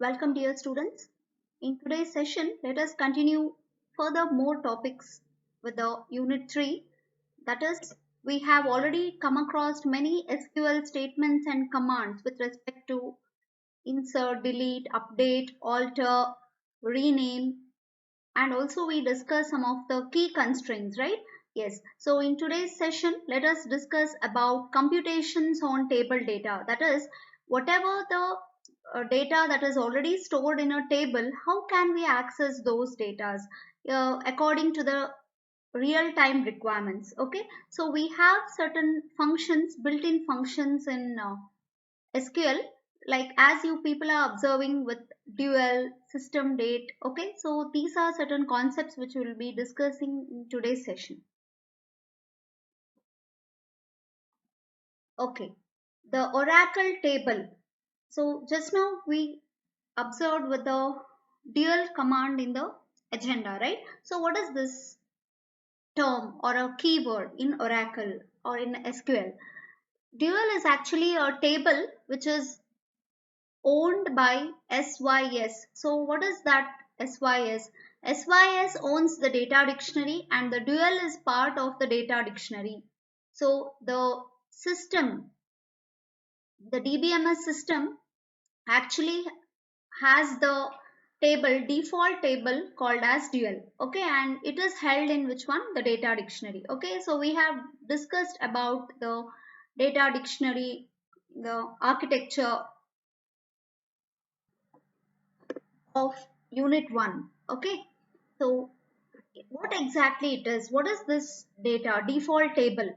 Welcome dear students. In today's session, let us continue further more topics with the unit 3. That is, we have already come across many SQL statements and commands with respect to insert, delete, update, alter, rename, and also we discuss some of the key constraints, right? Yes. So in today's session, let us discuss about computations on table data. That is, whatever the data that is already stored in a table, how can we access those data according to the real time requirements? Okay, so we have certain functions, built-in functions in SQL, like as you people are observing with dual, system date. Okay, so these are certain concepts which we will be discussing in today's session. Okay, the Oracle table. So just now we observed with the dual command in the agenda, right? So what is this term or a keyword in Oracle or in SQL? Dual is actually a table which is owned by SYS. So what is that SYS? SYS owns the data dictionary and the dual is part of the data dictionary. So the system, the DBMS system actually has the default table called as dual. Okay, and it is held in which one? The data dictionary. Okay, so we have discussed about the data dictionary, the architecture of unit 1. Okay, so what exactly it is? What is this data default table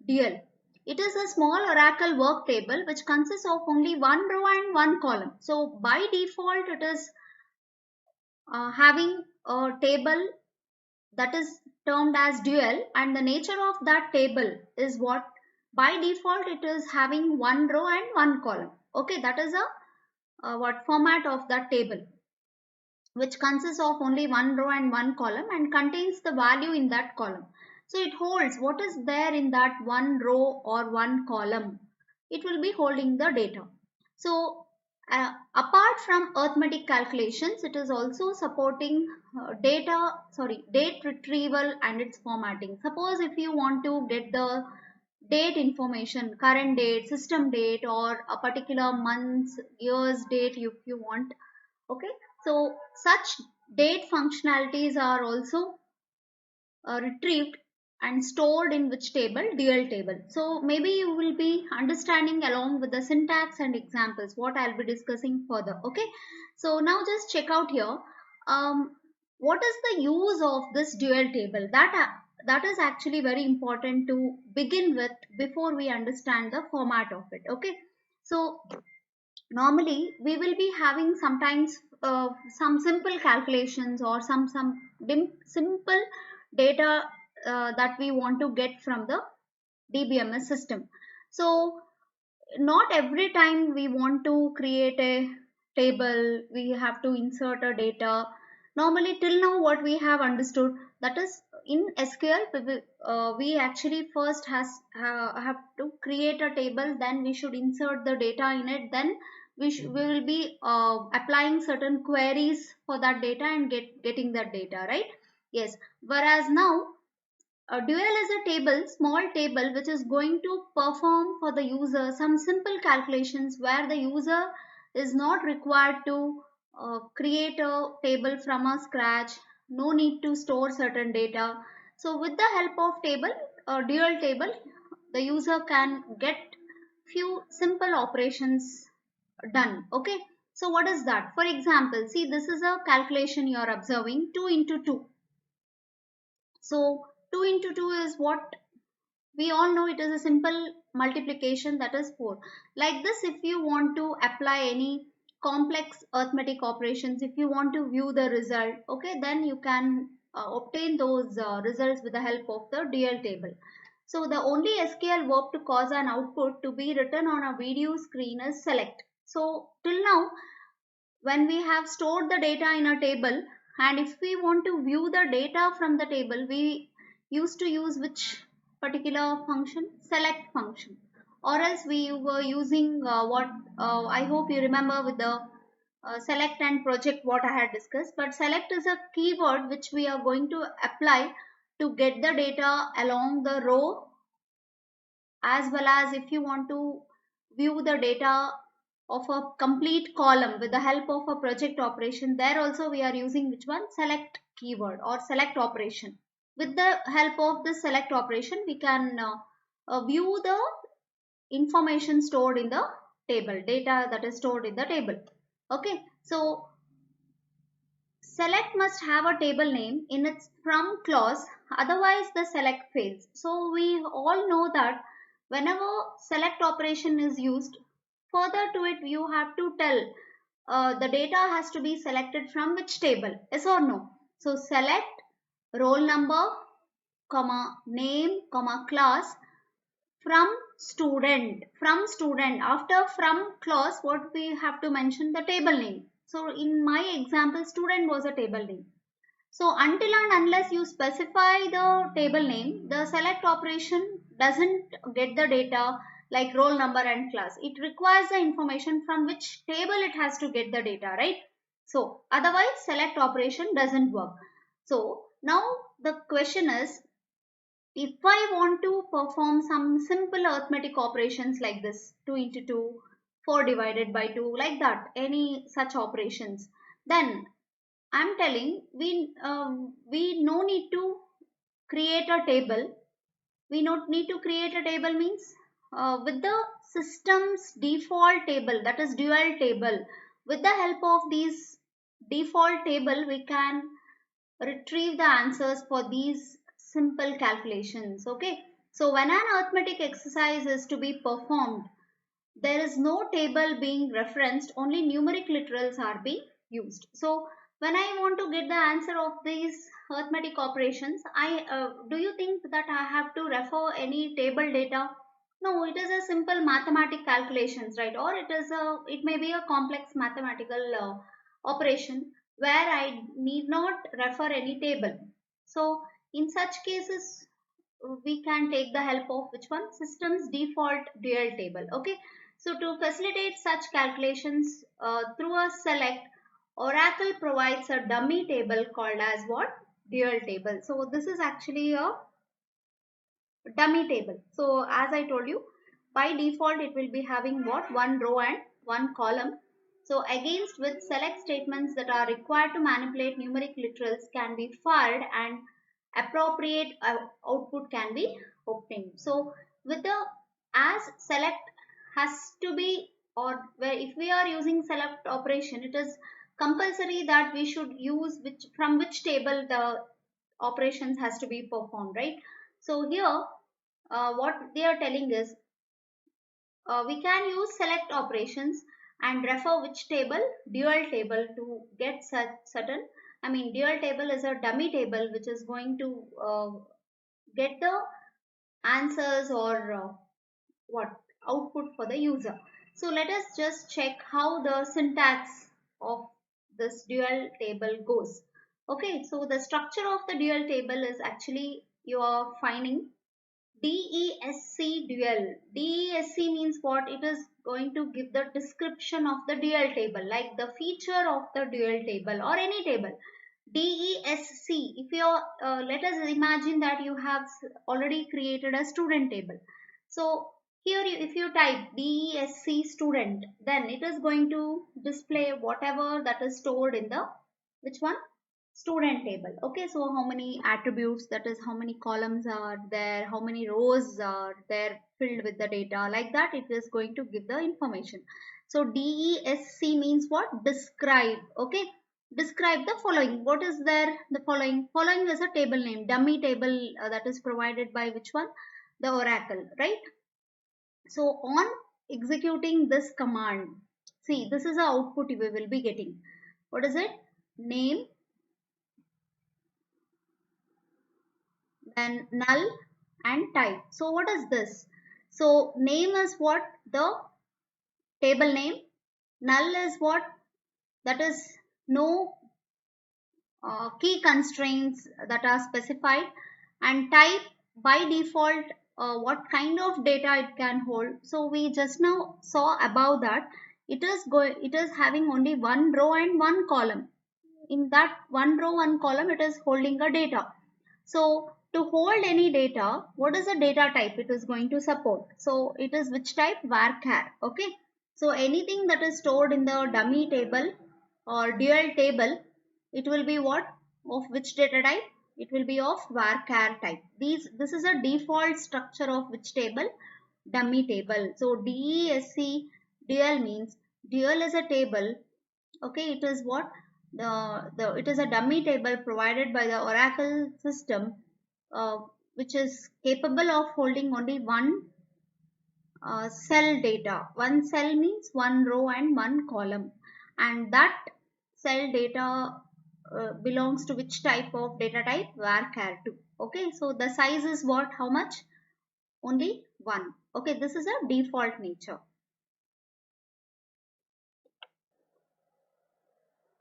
dual? It is a small Oracle work table which consists of only one row and one column. So by default it is having a table that is termed as dual, and the nature of that table is what? By default it is having one row and one column. Okay, that is a what format of that table, which consists of only one row and one column and contains the value in that column. So it holds what is there in that one row or one column. It will be holding the data. So apart from arithmetic calculations, it is also supporting date retrieval and its formatting. Suppose if you want to get the date information, current date, system date, or a particular month's, year's date if you want. Okay, so such date functionalities are also retrieved and stored in which table? Dual table. So maybe you will be understanding along with the syntax and examples what I'll be discussing further. Okay, so now just check out here. What is the use of this dual table? That is actually very important to begin with before we understand the format of it. Okay, so normally we will be having sometimes some simple calculations or simple data that we want to get from the DBMS system. So not every time we want to create a table we have to insert a data. Normally till now what we have understood, that is in SQL we actually first have to create a table, then we should insert the data in it, then we will be applying certain queries for that data and getting that data, right? Yes, whereas now a dual is a small table, which is going to perform for the user some simple calculations where the user is not required to create a table from a scratch. No need to store certain data. So with the help of dual table, the user can get few simple operations done. Okay. So what is that? For example, see, this is a calculation you are observing, 2 into 2. So 2 into 2 is what? We all know it is a simple multiplication, that is 4. Like this, if you want to apply any complex arithmetic operations, if you want to view the result, okay, then you can obtain those results with the help of the dual table. So the only SQL verb to cause an output to be written on a video screen is select. So till now, when we have stored the data in a table, and if we want to view the data from the table, we used to use which particular function? Select function. Or else we were using what I hope you remember with the select and project what I had discussed, but select is a keyword which we are going to apply to get the data along the row, as well as if you want to view the data of a complete column with the help of a project operation. There also we are using which one? Select keyword or select operation. With the help of the select operation, we can view the information stored in the table, data that is stored in the table. Okay, so select must have a table name in its from clause, otherwise the select fails. So we all know that whenever select operation is used, further to it you have to tell the data has to be selected from which table, yes or no. So select roll number, comma name, comma class from student. After from clause, what we have to mention? The table name. So in my example, student was a table name. So until and unless you specify the table name, the select operation doesn't get the data like roll number and class. It requires the information from which table it has to get the data, right? So otherwise select operation doesn't work. So now the question is, if I want to perform some simple arithmetic operations like this, 2 into 2, 4 divided by 2, like that, any such operations, then I'm telling we no need to create a table. We not need to create a table means with the system's default table, that is dual table. With the help of these default table, we can retrieve the answers for these simple calculations. Okay, so when an arithmetic exercise is to be performed, there is no table being referenced, only numeric literals are being used. So when I want to get the answer of these arithmetic operations, I do you think that I have to refer any table data? No, it is a simple mathematic calculations, right? Or it may be a complex mathematical operation where I need not refer any table. So in such cases, we can take the help of which one? System's default dual table. Okay, so to facilitate such calculations through a select, Oracle provides a dummy table called as what? Dual table. So this is actually a dummy table. So as I told you, by default it will be having what? One row and one column. So against which select statements that are required to manipulate numeric literals can be fired and appropriate output can be obtained. So with the as select has to be, or where if we are using select operation, it is compulsory that we should use which from which table the operations has to be performed, right? So here what they are telling is we can use select operations and refer which table? Dual table to get such certain. I mean, dual table is a dummy table which is going to get the answers or what output for the user. So let us just check how the syntax of this dual table goes. Okay, so the structure of the dual table is actually you are finding DESC dual. DESC means what? It is going to give the description of the dual table, like the feature of the dual table or any table. DESC, if you let us imagine that you have already created a student table. So here if you type DESC student, then it is going to display whatever that is stored in the which one? Student table. Okay, so how many attributes, that is how many columns are there, how many rows are there filled with the data, like that it is going to give the information. So DESC means what? Describe. Okay, describe the following. What is there? The following is a table name, dummy table that is provided by which one? The Oracle, right? So on executing this command, see, this is the output we will be getting. What is it? Name, then null and type. So what is this? So name is what? The table name. Null is what? That is no key constraints that are specified, and type by default what kind of data it can hold. So we just now saw above that it is having only one row and one column. In that one row, one column, it is holding a data. So to hold any data, what is the data type it is going to support? So it is which type? Varchar. Okay. So anything that is stored in the dummy table or dual table, it will be what? Of which data type? It will be of varchar type. This is a default structure of which table? Dummy table. So DESC dual means dual is a table. Okay, it is what? It is a dummy table provided by the Oracle system, uh, which is capable of holding only one cell data. One cell means one row and one column, and that cell data belongs to which type of data type? Varchar2. Okay, so the size is what? How much? Only one. Okay, this is a default nature.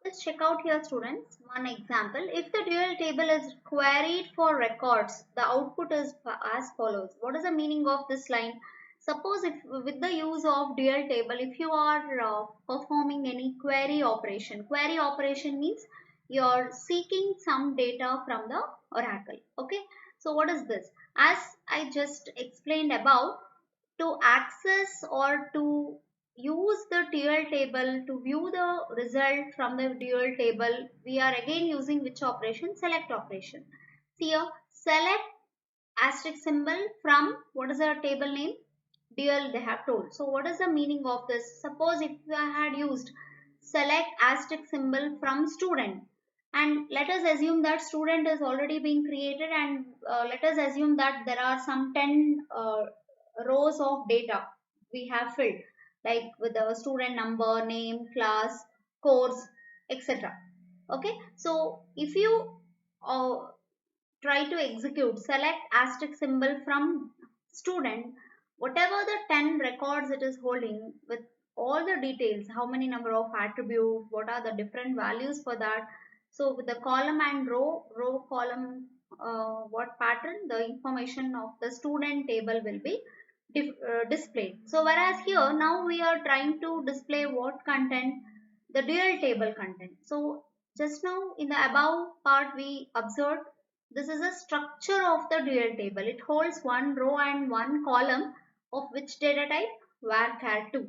Let's check out here, students, one example. If the dual table is queried for records, the output is as follows. What is the meaning of this line? Suppose if with the use of dual table, if you are performing any query operation means you are seeking some data from the oracle. Okay. So what is this? As I just explained above, to access or to use the dual table to view the result from the dual table, we are again using which operation? Select operation. See here, select asterisk symbol from what is the table name? Dual they have told. So what is the meaning of this? Suppose if I had used select asterisk symbol from student, and let us assume that student is already being created, and let us assume that there are some 10 rows of data we have filled, like with the student number, name, class, course, etc. Okay, so if you uh, try to execute select asterisk symbol from student, whatever the 10 records it is holding with all the details, how many number of attributes, what are the different values for that. So with the column and row column, what pattern, the information of the student table will be displayed. So whereas here now we are trying to display what content? The dual table content. So just now in the above part we observed this is a structure of the dual table. It holds one row and one column of which data type? Varchar2.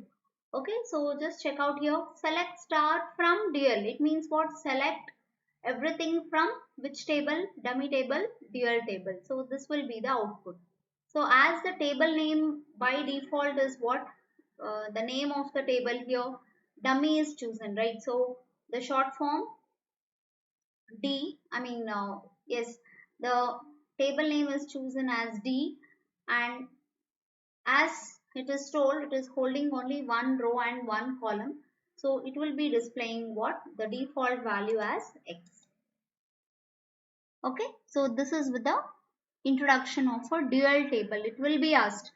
Okay, so just check out here. Select start from dual. It means what? Select everything from which table? Dummy table, dual table. So this will be the output. So as the table name by default is what? The name of the table here, dummy is chosen, right? So the short form yes, the table name is chosen as D, and as it is told, it is holding only one row and one column. So it will be displaying what? The default value as X. Okay, so this is with the introduction of a dual table. It will be asked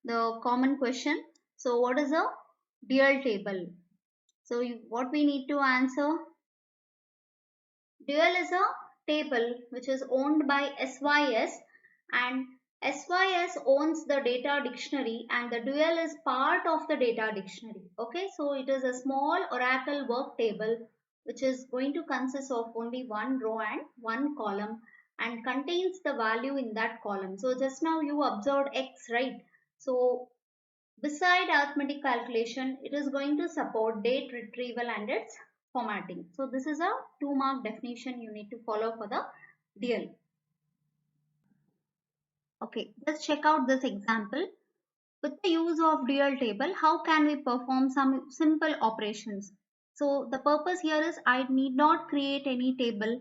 the common question. So what is a dual table? So what we need to answer? Dual is a table which is owned by SYS, and SYS owns the data dictionary, and the dual is part of the data dictionary. Okay, so it is a small Oracle work table which is going to consist of only one row and one column and contains the value in that column. So just now you observed X, right? So beside arithmetic calculation, it is going to support date retrieval and its formatting. So this is a 2-mark definition you need to follow for the dual. Okay, let's check out this example. With the use of dual table, how can we perform some simple operations? So the purpose here is I need not create any table.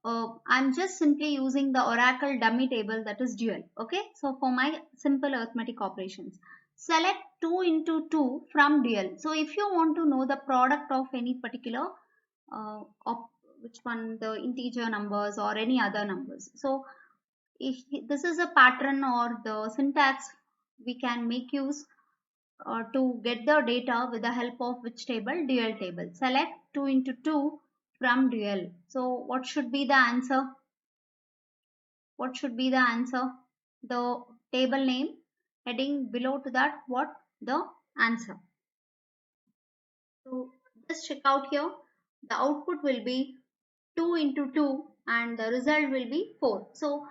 I'm just simply using the Oracle dummy table, that is dual. Okay, so for my simple arithmetic operations, select 2 into 2 from dual. So if you want to know the product of any particular of which one, the integer numbers or any other numbers. So if this is a pattern or the syntax we can make use to get the data with the help of which table? Dual table. Select 2 into 2 from dual. So what should be the answer? What should be the answer? The table name, heading below to that, what? The answer. So just check out here. The output will be 2 into 2 and the result will be 4. So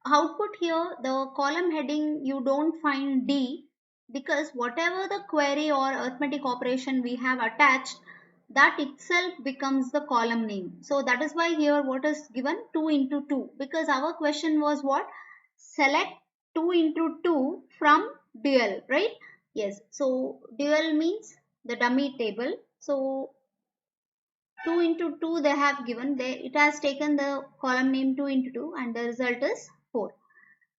output here, the column heading, you don't find D because whatever the query or arithmetic operation we have attached, that itself becomes the column name. So that is why here what is given 2 into 2, because our question was what? Select 2 into 2 from dual, right? Yes. So dual means the dummy table. So 2 into 2 they have given, it has taken the column name 2 into 2 and the result is 4.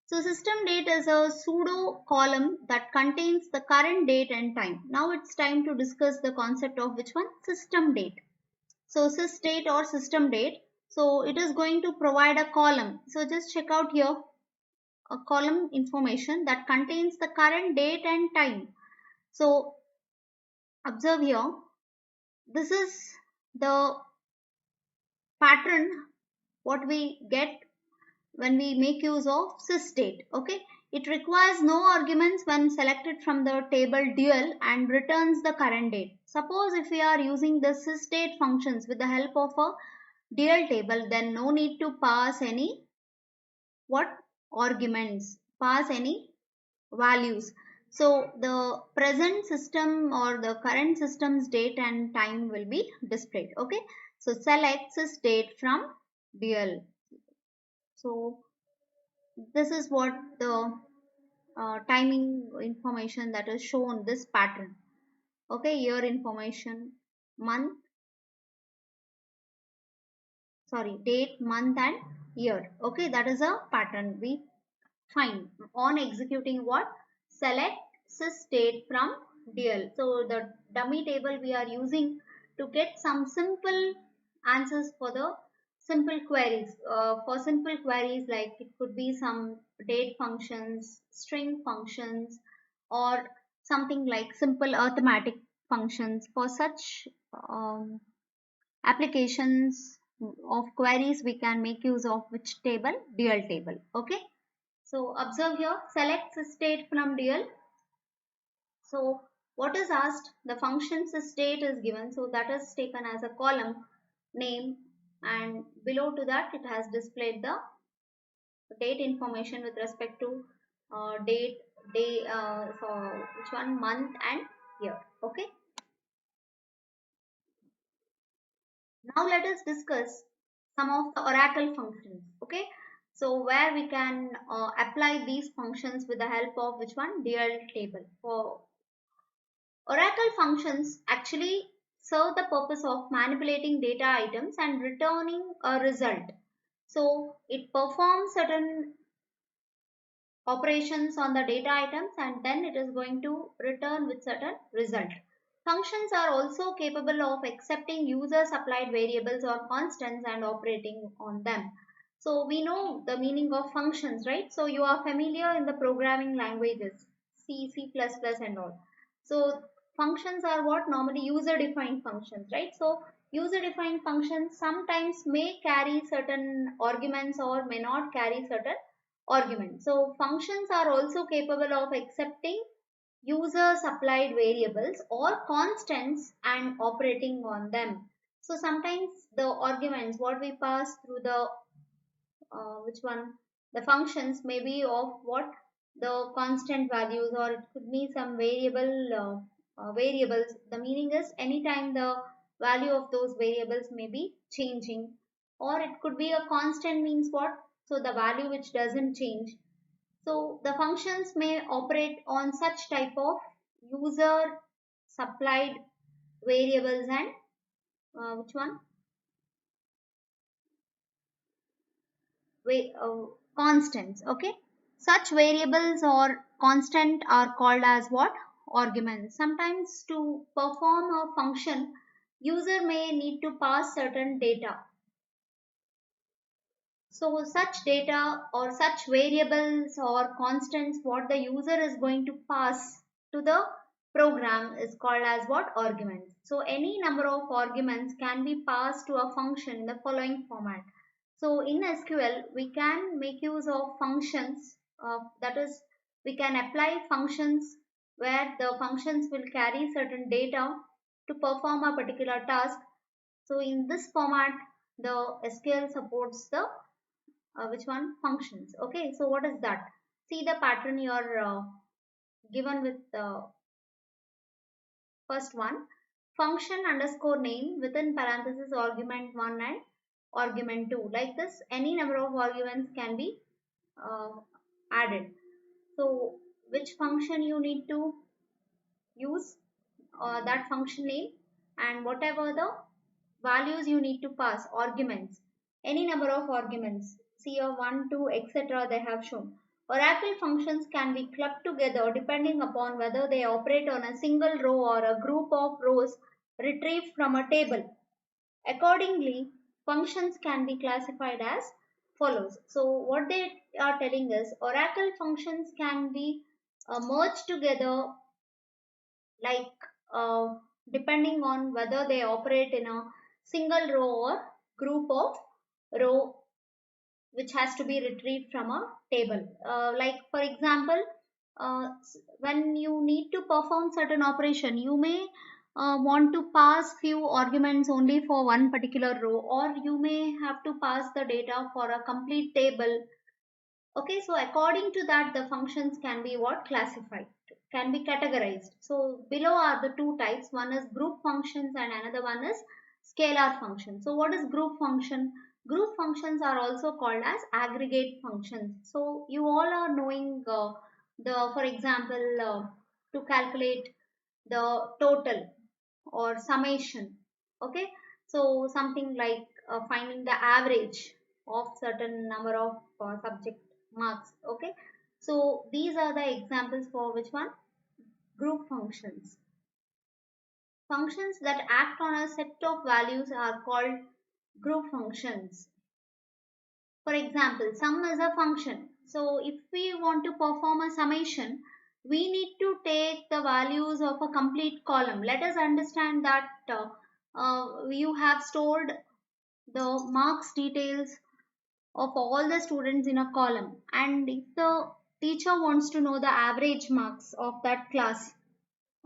So system date is a pseudo column that contains the current date and time. Now it's time to discuss the concept of which one? System date. So sys date or system date. So it is going to provide a column. So just check out here a column information that contains the current date and time. So observe here, this is the pattern what we get when we make use of sysdate. Okay, it requires no arguments when selected from the table dual and returns the current date. Suppose if we are using the sysdate functions with the help of a dual table, then no need to pass any what arguments, pass any values. So the present system or the current system's date and time will be displayed. Okay, so select sysdate from dual. So this is what the timing information that is shown, this pattern. Okay, year information, month, sorry, date, month and year. Okay, that is a pattern we find on executing what? Select sys date from dual. So the dummy table we are using to get some simple answers for the simple queries. For simple queries, like it could be some date functions, string functions, or something like simple arithmetic functions. For such applications of queries, we can make use of which table? Dual table. Okay. So observe here, select state from dual. So what is asked? The function state is given. So that is taken as a column name, and below to that it has displayed the date information with respect to date, day, so which one? Month and year. Okay. Now let us discuss some of the oracle functions. Okay. So where we can apply these functions with the help of which one? Dual table. For oracle functions actually serve the purpose of manipulating data items and returning a result. So it performs certain operations on the data items and then it is going to return with certain result. Functions are also capable of accepting user supplied variables or constants and operating on them. So we know the meaning of functions, right? So you are familiar in the programming languages, C, C++ and all. So functions are what? Normally user defined functions, right? So user defined functions sometimes may carry certain arguments or may not carry certain argument. So functions are also capable of accepting user supplied variables or constants and operating on them. So sometimes the arguments what we pass through the which one, the functions may be of what, the constant values, or it could be some variables. The meaning is anytime the value of those variables may be changing, or it could be a constant means what, so the value which doesn't change. So the functions may operate on such type of user supplied variables and which one, constants. Okay, such variables or constant are called as what? Arguments. Sometimes to perform a function, user may need to pass certain data. So such data or such variables or constants what the user is going to pass to the program is called as what? Arguments. So any number of arguments can be passed to a function in the following format. So in SQL we can make use of functions, that is we can apply functions where the functions will carry certain data to perform a particular task. So in this format, the SQL supports the which one? Functions. Okay, so what is that? See the pattern you are given with the first one. Function underscore name within parenthesis argument 1 and argument 2. Like this, any number of arguments can be uh, added. So which function you need to use, that function name, and whatever the values you need to pass, arguments, any number of arguments, see your 1 2 etc. they have shown. Oracle functions can be clubbed together depending upon whether they operate on a single row or a group of rows retrieved from a table. Accordingly, functions can be classified as follows. So what they are telling is Oracle functions can be merged together, like uh, depending on whether they operate in a single row or group of row which has to be retrieved from a table. Like for example, when you need to perform certain operation, you may want to pass few arguments only for one particular row, or you may have to pass the data for a complete table. Okay, so according to that, the functions can be what? Classified, can be categorized. So below are the two types. One is group functions and another one is scalar function. So what is group function? Group functions are also called as aggregate functions. So you all are knowing for example, to calculate the total or summation. Okay, so something like finding the average of certain number of subject marks. Okay, so these are the examples for which one? Group functions. Functions that act on a set of values are called group functions. For example, sum is a function. So if we want to perform a summation, we need to take the values of a complete column. Let us understand that you have stored the marks details of all the students in a column, and if the teacher wants to know the average marks of that class,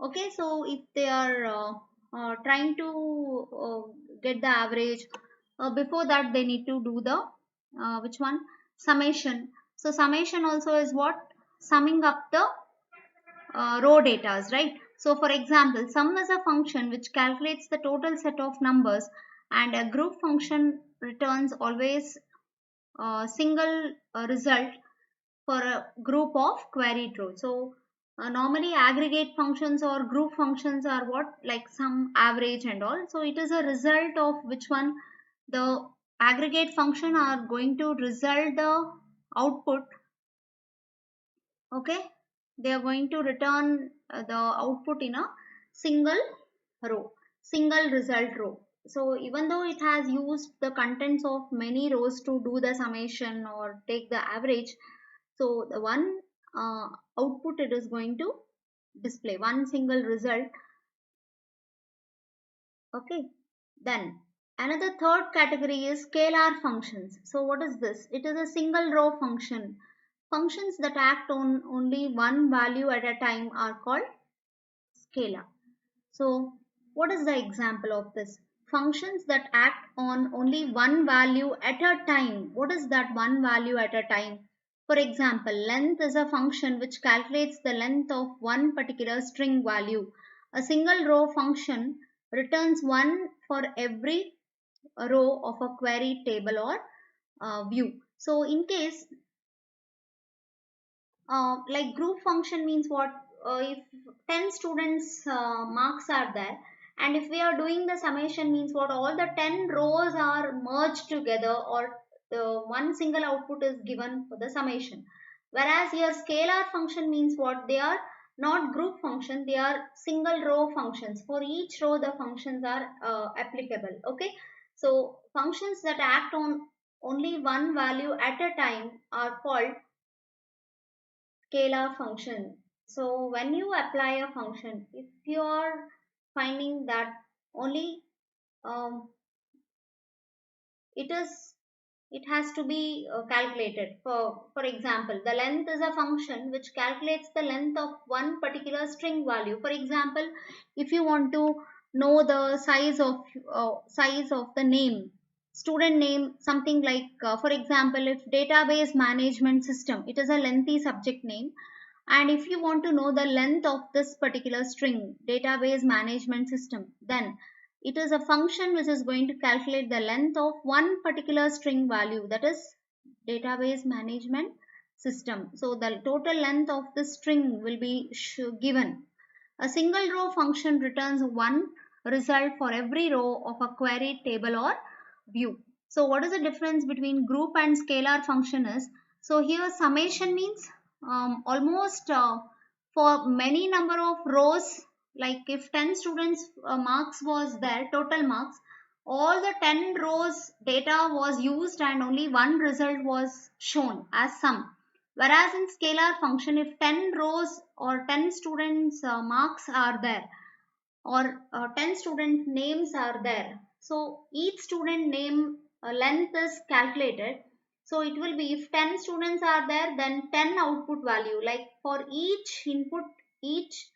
okay, so if they are trying to get the average, before that they need to do the which one? Summation. So summation also is what? Summing up the row datas, right? So for example, sum is a function which calculates the total set of numbers, and a group function returns always a single result for a group of queried rows. So normally aggregate functions or group functions are what? Like sum, average and all. So it is a result of which one? The aggregate function are going to result the output. Okay, they are going to return the output in a single row, single result row. So even though it has used the contents of many rows to do the summation or take the average, so the one uh, output it is going to display one single result. Okay, then another third category is scalar functions. So what is this? It is a single row function. Functions that act on only one value at a time are called scalar. So what is the example of this? Functions that act on only one value at a time. What is that one value at a time? For example, length is a function which calculates the length of one particular string value. A single row function returns one for every row of a query table or view. So in case like group function means what? If 10 students marks are there, and if we are doing the summation means what? All the 10 rows are merged together, or the one single output is given for the summation. Whereas here scalar function means what? They are not group function, they are single row functions. For each row the functions are applicable. Okay, so functions that act on only one value at a time are called scalar function. So when you apply a function, if you are finding that only um, it is it has to be calculated. For example, the length is a function which calculates the length of one particular string value. For example, if you want to know the size of the name, student name, something like for example, if database management system, it is a lengthy subject name, and if you want to know the length of this particular string, database management system, then it is a function which is going to calculate the length of one particular string value, that is database management system. So the total length of the string will be given. A single row function returns one result for every row of a queried table or view. So what is the difference between group and scalar function is, so here summation means almost for many number of rows, like if 10 students marks was there, total marks, all the 10 rows data was used and only one result was shown as sum. Whereas in scalar function, if 10 rows or 10 students marks are there, or 10 student names are there, so each student name length is calculated. So it will be, if 10 students are there, then 10 output value, like for each input, each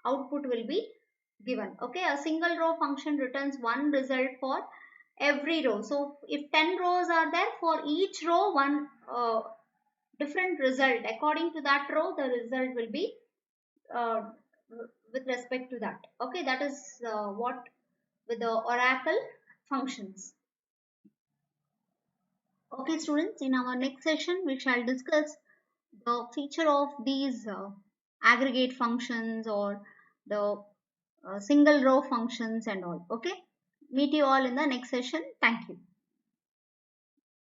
output will be given. Okay, a single row function returns one result for every row. So if 10 rows are there, for each row one different result, according to that row the result will be uh, with respect to that. Okay, that is what with the oracle functions. Okay students, in our next session we shall discuss the feature of these aggregate functions, or the single row functions and all. Okay, meet you all in the next session. Thank you.